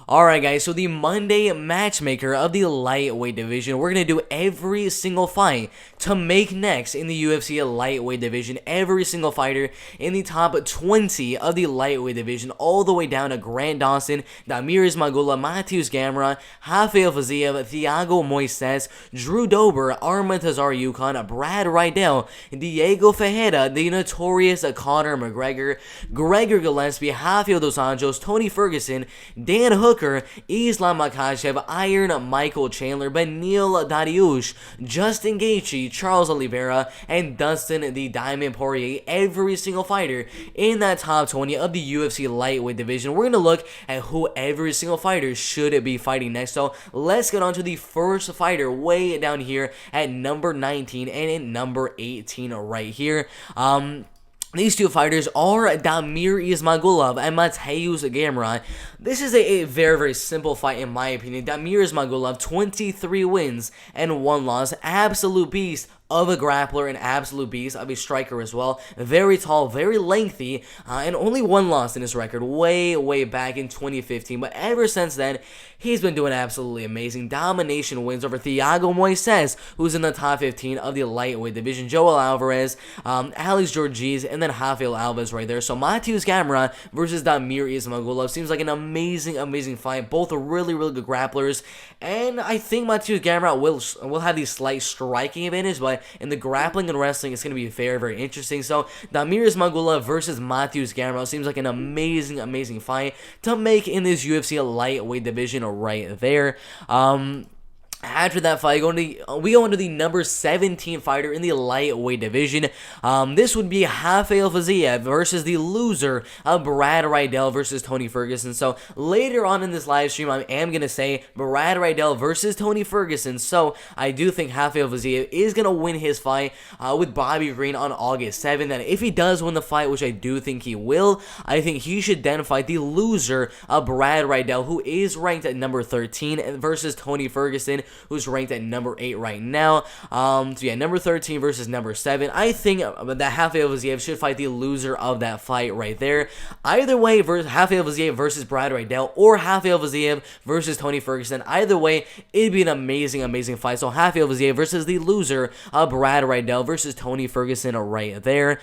Alright guys, so the Monday matchmaker of the lightweight division, we're going to do every single fight to make next in the UFC lightweight division. Every single fighter in the top 20 of the lightweight division, all the way down to Grant Dawson, Damir Ismagulov, Mateusz Gamrot, Rafael Fiziev, Thiago Moises, Drew Dober, Arman Tazar-Yukon, Brad Riddell, Diego Ferreira, the notorious Conor McGregor, Gregor Gillespie, Rafael Dos Anjos, Tony Ferguson, Dan Hooker, Islam Makhachev, Iron Michael Chandler, Beneil Dariush, Justin Gaethje, Charles Oliveira, and Dustin the Diamond Poirier. Every single fighter in that top 20 of the UFC lightweight division. We're going to look at who every single fighter should be fighting next. So let's get on to the first fighter way down here at number 19 and at number 18 right here. These two fighters are Damir Ismagulov and Mateusz Gamrot. This is a very, very simple fight in my opinion. Damir Ismagulov, 23 wins and 1 loss. Absolute beast of a grappler, an absolute beast of a striker as well. Very tall, very lengthy, and only 1 loss in his record way back in 2015. But ever since then, he's been doing absolutely amazing. Domination wins over Thiago Moises, who's in the top 15 of the lightweight division. Joel Alvarez, Alex Georges, and then Rafael Alves right there. So Mateusz Gamrot versus Damir Ismagulov seems like an amazing fight. Both are really good grapplers, and I think Mateusz Gamrot will have the slight striking advantage, but in the grappling and wrestling, it's going to be very interesting. So Damir Ismagulov versus Mateusz Gamrot seems like an amazing fight to make in this UFC lightweight division right there. After that fight, we go into the number 17 fighter in the lightweight division. This would be Rafael Fiziev versus the loser of Brad Riddell versus Tony Ferguson. So later on in this live stream, I am going to say Brad Riddell versus Tony Ferguson. So I do think Rafael Fiziev is going to win his fight with Bobby Green on August 7th. And if he does win the fight, which I do think he will, I think he should then fight the loser of Brad Riddell, who is ranked at number 13, versus Tony Ferguson, who's ranked at number 8 right now. So yeah, number 13 versus number 7. I think that Rafael Fiziev should fight the loser of that fight right there. Either way, Rafael Fiziev versus Brad Riddell or Rafael Fiziev versus Tony Ferguson. Either way, it'd be an amazing fight. So Rafael Fiziev versus the loser of Brad Riddell versus Tony Ferguson right there.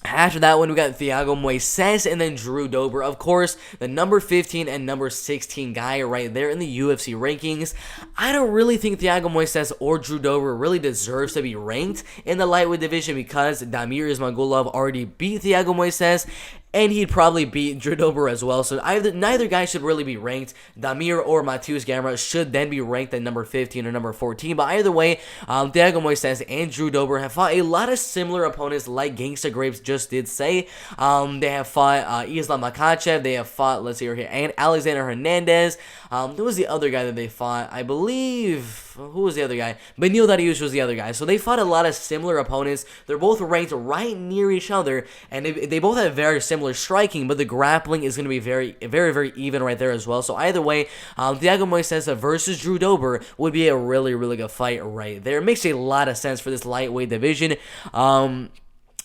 After that one, we got Thiago Moises and then Drew Dober. Of course, the number 15 and number 16 guy right there in the UFC rankings. I don't really think Thiago Moises or Drew Dober really deserves to be ranked in the lightweight division because Damir Ismagulov already beat Thiago Moises, and he'd probably beat Drew Dober as well. So neither guy should really be ranked. Damir or Mateusz Gamrot should then be ranked at number 15 or number 14. But either way, Thiago Moises and Drew Dober have fought a lot of similar opponents, like Gangsta Grapes just did say. They have fought Islam Makhachev. They have fought, let's see here, and Alexander Hernandez. Who was the other guy that they fought? I believe... Who was the other guy? Beneil Dariush was the other guy. So they fought a lot of similar opponents. They're both ranked right near each other, and they both have very similar striking, but the grappling is going to be very even right there as well. So either way, Thiago Moises versus Drew Dober would be a really good fight right there. It makes a lot of sense for this lightweight division.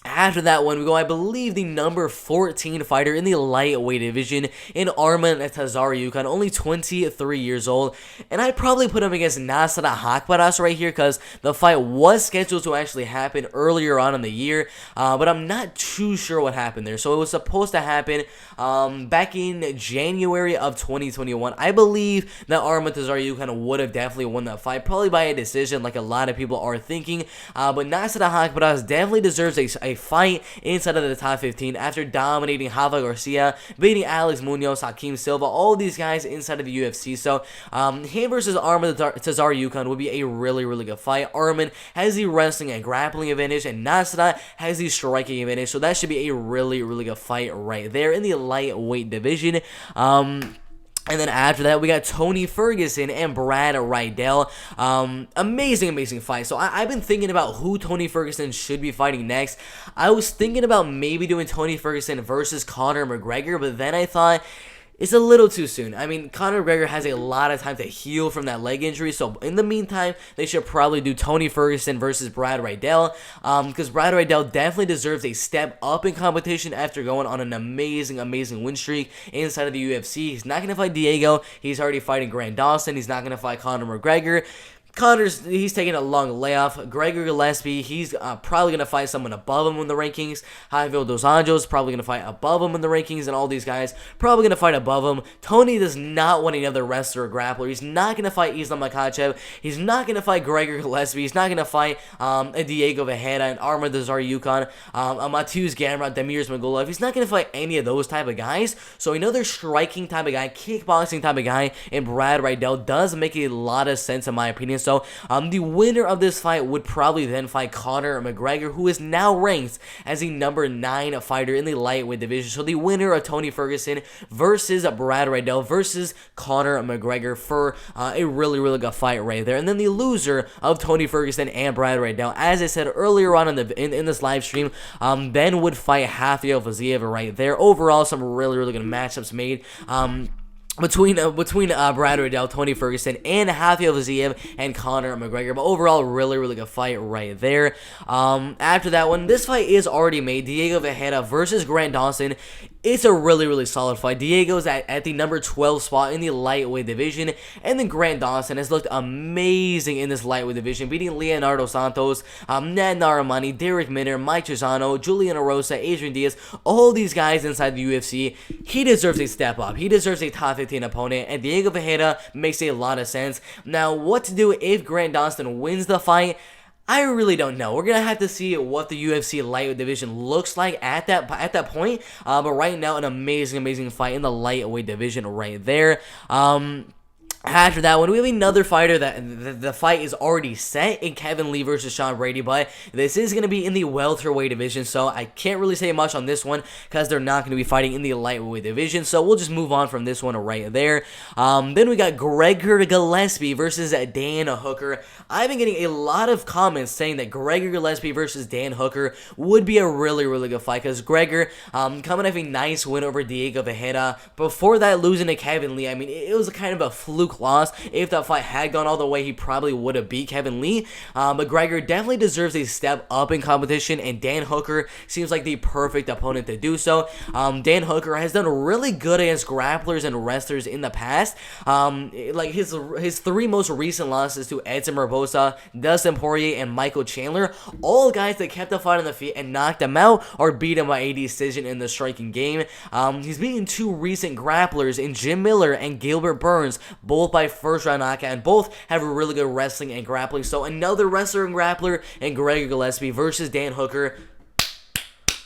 After that one, we go, I believe, the number 14 fighter in the lightweight division in Arman Tazar-Yukon, only 23 years old. And I'd probably put him against Nasrat Haqparast right here because the fight was scheduled to actually happen earlier on in the year. But I'm not too sure what happened there. So it was supposed to happen back in January of 2021. I believe that Arman Tazar-Yukon would have definitely won that fight, probably by a decision like a lot of people are thinking. But Nasrat Haqparast definitely deserves a fight inside of the top 15 after dominating Rafa Garcia, beating Alex Munoz, Hakeem Silva, all these guys inside of the UFC. So him versus Arman Tazar-Yukon would be a really good fight. Arman has the wrestling and grappling advantage, and Nasrat has the striking advantage. So that should be a really good fight right there in the lightweight division. And then after that, we got Tony Ferguson and Brad Riddell. Amazing fight. So I've been thinking about who Tony Ferguson should be fighting next. I was thinking about maybe doing Tony Ferguson versus Conor McGregor, but then I thought it's a little too soon. I mean, Conor McGregor has a lot of time to heal from that leg injury, so in the meantime, they should probably do Tony Ferguson versus Brad Riddell, because Brad Riddell definitely deserves a step up in competition after going on an amazing win streak inside of the UFC. He's not going to fight Diego. He's already fighting Grant Dawson. He's not going to fight Conor McGregor. He's taking a long layoff. Gregor Gillespie, he's probably going to fight someone above him in the rankings. Javier Dos Anjos probably going to fight above him in the rankings, and all these guys probably going to fight above him. Tony does not want another wrestler or grappler. He's not going to fight Islam Makhachev. He's not going to fight Gregor Gillespie. He's not going to fight Diego Vejeda and Armor Desari Yukon, Matthews Gamrot, Demirs Magulov. He's not going to fight any of those type of guys. So another striking type of guy, kickboxing type of guy, and Brad Riddell does make a lot of sense in my opinion. So the winner of this fight would probably then fight Conor McGregor, who is now ranked as the number 9 fighter in the lightweight division. So the winner of Tony Ferguson versus Brad Riddell versus Conor McGregor for a really good fight right there. And then the loser of Tony Ferguson and Brad Riddell, as I said earlier on in this live stream, then would fight Rafael Fiziev right there. Overall, some really good matchups made. Between Brad Riddell, Tony Ferguson, and Rafael Fiziev and Conor McGregor. But overall, really good fight right there. After that one, this fight is already made. Diego Vejeda versus Grant Dawson. It's a really solid fight. Diego's at the number 12 spot in the lightweight division, and then Grant Dawson has looked amazing in this lightweight division, beating Leonardo Santos, Ned Naramani, Derek Minner, Mike Chisano, Julian Erosa, Adrian Diaz, all these guys inside the UFC. He deserves a step up. He deserves a top 15 opponent, and Diego Vejeda makes a lot of sense. Now, what to do if Grant Dawson wins the fight? I really don't know. We're gonna have to see what the UFC lightweight division looks like at that point. But right now, an amazing fight in the lightweight division right there. After that one, we have another fighter that the fight is already set in Kevin Lee versus Sean Brady, but this is going to be in the welterweight division, so I can't really say much on this one because they're not going to be fighting in the lightweight division, so we'll just move on from this one right there. Then we got Gregor Gillespie versus Dan Hooker. I've been getting a lot of comments saying that Gregor Gillespie versus Dan Hooker would be a really good fight because Gregor coming off a nice win over Diego Vejeda. Before that, losing to Kevin Lee, I mean, it was kind of a fluke loss. If that fight had gone all the way, he probably would have beat Kevin Lee. But Gregor definitely deserves a step up in competition, and Dan Hooker seems like the perfect opponent to do so. Dan Hooker has done really good against grapplers and wrestlers in the past. Like his 3 most recent losses to Edson Barbosa, Dustin Poirier, and Michael Chandler, all guys that kept the fight on the feet and knocked him out or beat him by a decision in the striking game. He's beaten 2 recent grapplers in Jim Miller and Gilbert Burns, both by first round knockout, and both have really good wrestling and grappling. So another wrestler and grappler in Gregor Gillespie versus Dan Hooker.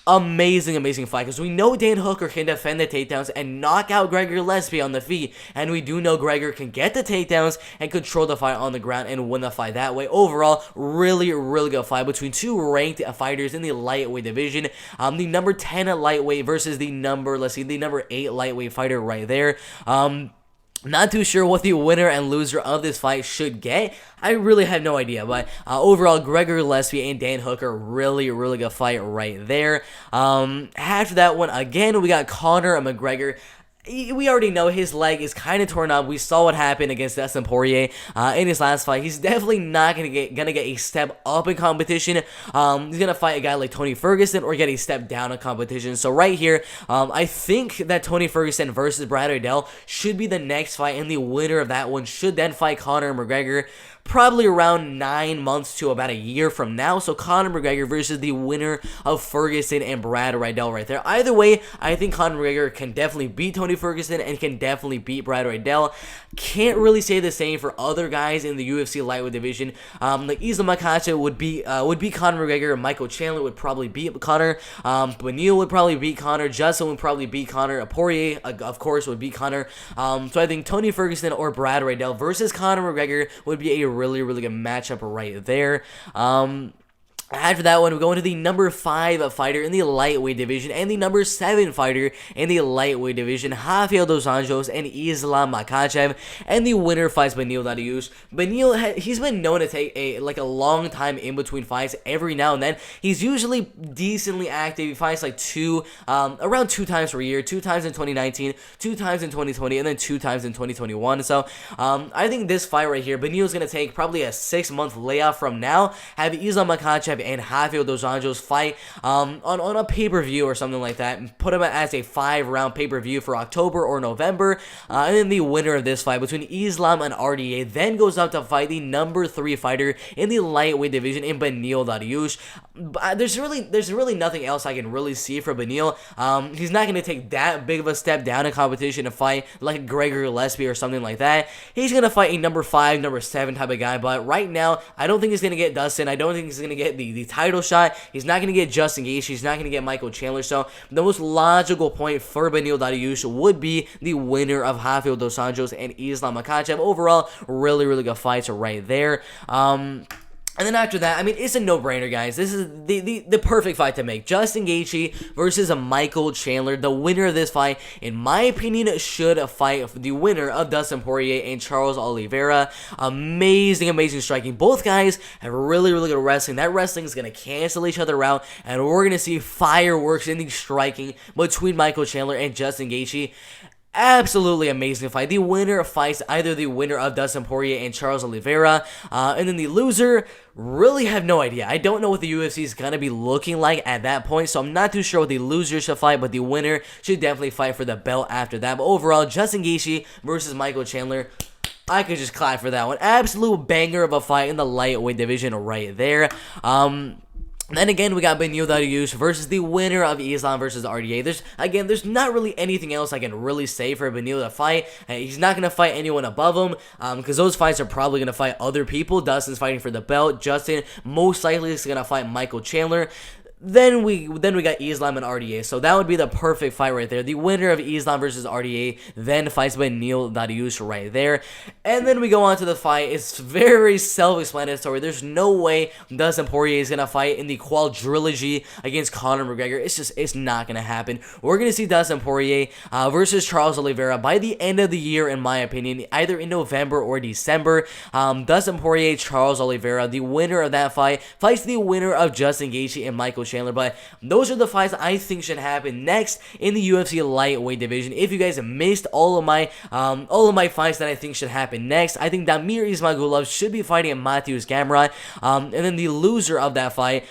Amazing fight, because we know Dan Hooker can defend the takedowns and knock out Gregor Gillespie on the feet, and we do know Gregor can get the takedowns and control the fight on the ground and win the fight that way. Overall, really good fight between 2 ranked fighters in the lightweight division. The number 10 lightweight versus the number 8 lightweight fighter right there. Not too sure what the winner and loser of this fight should get. I really have no idea, but overall, Gregor Gillespie and Dan Hooker, really good fight right there. After that one, again, we got Conor McGregor. We already know his leg is kind of torn up. We saw what happened against Dustin Poirier in his last fight. He's definitely not gonna get a step up in competition. He's gonna fight a guy like Tony Ferguson or get a step down in competition. So right here, I think that Tony Ferguson versus Brad Riddell should be the next fight, and the winner of that one should then fight Conor McGregor. Probably around 9 months to about a year from now. So Conor McGregor versus the winner of Ferguson and Brad Riddell right there. Either way, I think Conor McGregor can definitely beat Tony Ferguson and can definitely beat Brad Riddell. Can't really say the same for other guys in the UFC lightweight division. Like Islam Makhachev would beat Conor McGregor. Michael Chandler would probably beat Conor. Beneil would probably beat Conor. Justin would probably beat Conor. Poirier, of course, would beat Conor. So I think Tony Ferguson or Brad Riddell versus Conor McGregor would be a really good matchup right there. After that one, we go into the number 5 fighter in the lightweight division and the number 7 fighter in the lightweight division, Rafael dos Anjos and Islam Makhachev, and the winner fights Beneil Dariush. Beneil, he's been known to take a long time in between fights. Every now and then, he's usually decently active. He fights like around 2 times per year, 2 times in 2019, 2 times in 2020, and then 2 times in 2021. So I think this fight right here, Beneil's gonna take probably a 6-month layoff from now, have Islam Makhachev and Rafael dos Anjos fight on a pay-per-view or something like that, and put him as a 5-round pay-per-view for October or November, and then the winner of this fight between Islam and RDA then goes up to fight the number 3 fighter in the lightweight division in Beneil Dariush. There's really nothing else I can really see for Beneil. He's not going to take that big of a step down in competition to fight like Gregor Gillespie or something like that. He's going to fight a number 5, number 7 type of guy, but right now, I don't think he's going to get Dustin. I don't think he's going to get the title shot. He's not going to get Justin Gaethje. He's not going to get Michael Chandler. So the most logical point for Beneil Dariush would be the winner of Rafael dos Anjos and Islam Makhachev. Overall, really good fights right there. And then after that, I mean, it's a no-brainer, guys. This is the perfect fight to make. Justin Gaethje versus Michael Chandler. The winner of this fight, in my opinion, should fight the winner of Dustin Poirier and Charles Oliveira. Amazing striking. Both guys have really good wrestling. That wrestling is going to cancel each other out, and we're going to see fireworks in the striking between Michael Chandler and Justin Gaethje. Absolutely amazing fight. The winner fights either the winner of Dustin Poirier and Charles Oliveira, and then the loser, really have no idea. I don't know what the UFC is going to be looking like at that point, so I'm not too sure what the loser should fight, but the winner should definitely fight for the belt after that. But overall, Justin Gaethje versus Michael Chandler, I could just clap for that one. Absolute banger of a fight in the lightweight division right there. Then again, we got Beneil Dariush versus the winner of Islam versus RDA. There's not really anything else I can really say for Beneil to fight. He's not going to fight anyone above him, because those fights are probably going to fight other people. Dustin's fighting for the belt. Justin most likely is going to fight Michael Chandler. Then we got Islam and RDA, so that would be the perfect fight right there. The winner of Islam versus RDA then fights Beneil Dariush right there. And then we go on to the fight. It's very self-explanatory. There's no way Dustin Poirier is going to fight in the quadrilogy against Conor McGregor. It's not going to happen. We're going to see Dustin Poirier versus Charles Oliveira by the end of the year, in my opinion, either in November or December. Dustin Poirier, Charles Oliveira, the winner of that fight, fights the winner of Justin Gaethje and Michael Chandler. But those are the fights I think should happen next in the UFC lightweight division. If you guys missed all of my fights that I think should happen next, I think Damir Ismagulov should be fighting Matthews Gamrot, and then the loser of that fight,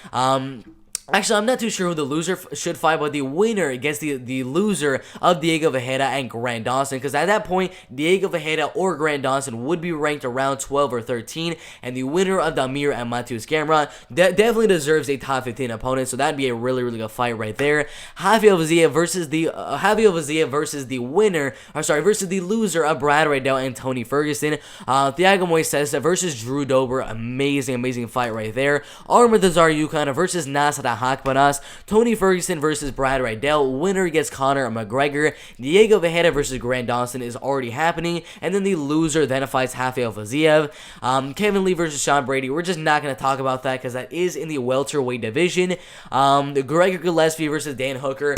actually, I'm not too sure who the loser should fight, but the winner against the loser of Diego Vejeda and Grant Dawson, because at that point, Diego Vejeda or Grant Dawson would be ranked around 12 or 13, and the winner of Damir and Matthews Gamrot definitely deserves a top 15 opponent, so that'd be a really good fight right there. Rafael Vazia versus the winner, versus the loser of Brad Riddell and Tony Ferguson. Thiago Moises versus Drew Dober, amazing fight right there. Arman Tsarukyan versus Nasrat Hakparas. Tony Ferguson versus Brad Riddell. Winner gets Conor McGregor. Diego Vejeda versus Grant Dawson is already happening. And then the loser then fights Rafael Vaziev. Kevin Lee versus Sean Brady. We're just not going to talk about that because that is in the welterweight division. The Gregor Gillespie versus Dan Hooker.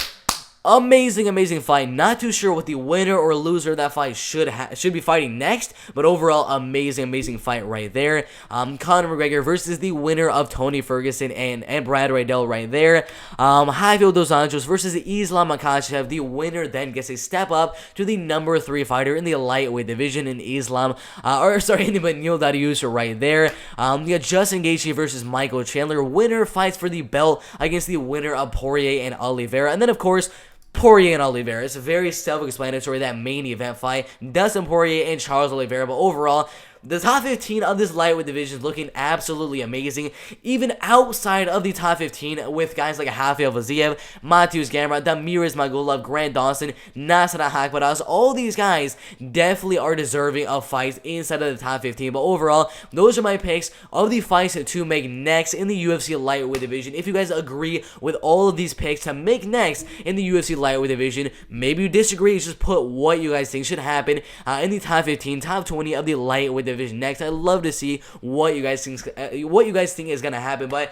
Amazing fight. Not too sure what the winner or loser of that fight should be fighting next, but overall, amazing fight right there. Conor McGregor versus the winner of Tony Ferguson and Brad Riddell right there. Rafael dos Anjos versus Islam Makhachev. The winner then gets a step up to the number 3 fighter in the lightweight division in in the Beneil Dariush right there. We got Justin Gaethje versus Michael Chandler. Winner fights for the belt against the winner of Poirier and Oliveira, and then of course, Poirier and Oliveira. It's very self-explanatory, that main event fight. Dustin Poirier and Charles Oliveira. But overall, the top 15 of this lightweight division is looking absolutely amazing. Even outside of the top 15 with guys like Rafael Vaziev, Matthews Gamrot, Damir Ismagulov, Grant Dawson, Nasrat Hakparas. All these guys definitely are deserving of fights inside of the top 15. But overall, those are my picks of the fights to make next in the UFC lightweight division. If you guys agree with all of these picks to make next in the UFC lightweight division, maybe you disagree, just put what you guys think should happen in the top 15, top 20 of the lightweight division next. I'd love to see what you guys think is gonna happen, but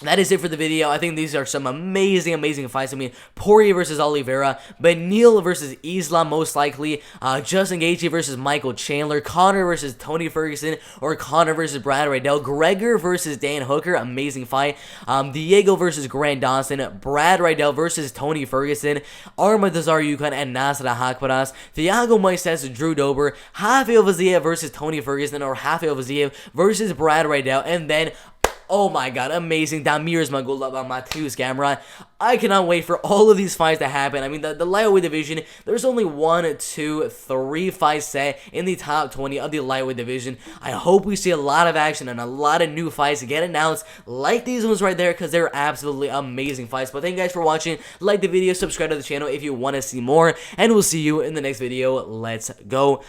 that is it for the video. I think these are some amazing fights. I mean, Poirier versus Oliveira, Beneil versus Islam most likely, Justin Gaethje versus Michael Chandler, Conor versus Tony Ferguson, or Conor versus Brad Riddell, Gregor versus Dan Hooker, amazing fight, Diego versus Grant Dawson, Brad Riddell versus Tony Ferguson, Arma Dazaryukhan and Nasra Hakparas, Thiago Moises, Drew Dober, Rafael Vaziev versus Tony Ferguson, or Rafael Vaziev versus Brad Riddell, and then oh my god, amazing, Damir Ismagulov, Mateusz Gamrot. I cannot wait for all of these fights to happen. I mean, the lightweight division, there's only 1, 2, 3 fights set in the top 20 of the lightweight division. I hope we see a lot of action and a lot of new fights get announced like these ones right there, because they're absolutely amazing fights. But thank you guys for watching. Like the video, subscribe to the channel if you want to see more, and we'll see you in the next video. Let's go.